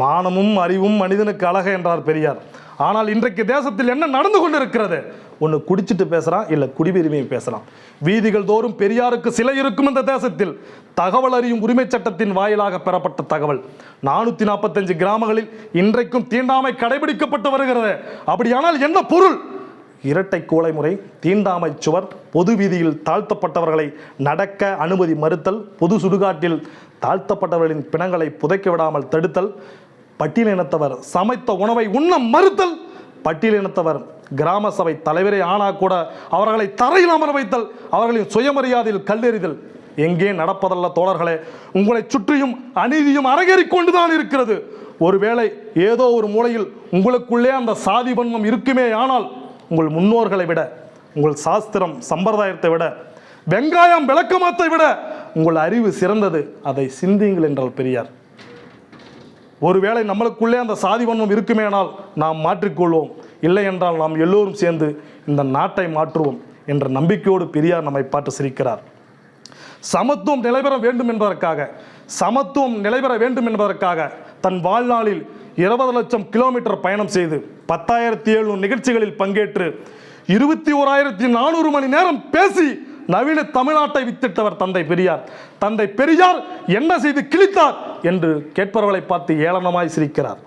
மானமும் அறிவும் மனிதனுக்கு அழகு என்றார் பெரியார். ஆனால் இன்றைக்கு தேசத்தில் என்ன நடந்து கொண்டிருக்கிறது? ஒன்று குடிச்சிட்டு பேசுகிறான், இல்லை குடியுரிமையை பேசலாம். வீதிகள் தோறும் பெரியாருக்கு சிலை இருக்கும் இந்த தேசத்தில். தகவல் அறியும் உரிமை சட்டத்தின் வாயிலாக பெறப்பட்ட தகவல் 445 கிராமங்களில் இன்றைக்கும் தீண்டாமை கடைபிடிக்கப்பட்டு வருகிறது. அப்படியானால் என்ன பொருள்? இரட்டை கோலை முறை, தீண்டாமை சுவர், பொது வீதியில் தாழ்த்தப்பட்டவர்களை நடக்க அனுமதி மறுத்தல், பொது சுடுகாட்டில் தாழ்த்தப்பட்டவர்களின் பிணங்களை புதைக்க விடாமல் தடுத்தல், பட்டியலினத்தவர் சமைத்த உணவை உண்ண மறுத்தல், பட்டியலினத்தவர் கிராம சபை தலைவரே ஆனா கூட அவர்களை தரையில் அமர வைத்தல், அவர்களின் சுயமரியாதையில் கல்லெறிதல் எங்கே நடப்பதல்ல தோழர்களே. உங்களை சுற்றியும் அநீதியும் அரங்கேறிக் கொண்டுதான் இருக்கிறது. ஒருவேளை ஏதோ ஒரு மூலையில் உங்களுக்குள்ளே அந்த சாதி வன்மம் இருக்குமே, ஆனால் உங்கள் முன்னோர்களை விட, உங்கள் சாஸ்திரம் சம்பிரதாயத்தை விட, வெங்காயம் விளக்கமாத்தை விட உங்கள் அறிவு சிறந்தது. அதை சிந்தியுங்கள் என்றால் பெரியார். ஒருவேளை நம்மளுக்குள்ளே அந்த சாதி வன்மம் இருக்குமேனால் நாம் மாற்றிக்கொள்வோம், இல்லை என்றால் நாம் எல்லோரும் சேர்ந்து இந்த நாட்டை மாற்றுவோம் என்ற நம்பிக்கையோடு பெரியார் நம்மை பார்த்து சிரிக்கிறார். சமத்துவம் நிலைபெற வேண்டும் என்பதற்காக தன் வாழ்நாளில் 20 லட்சம் கிலோமீட்டர் பயணம் செய்து 10,700 நிகழ்ச்சிகளில் பங்கேற்று 21,400 மணி நேரம் பேசி நவீன தமிழ்நாட்டை வித்திட்டவர் தந்தை பெரியார். தந்தை பெரியார் என்ன செய்து கிழித்தார் என்று கேட்பவர்களை பார்த்து ஏளனமாய் சிரிக்கிறார்.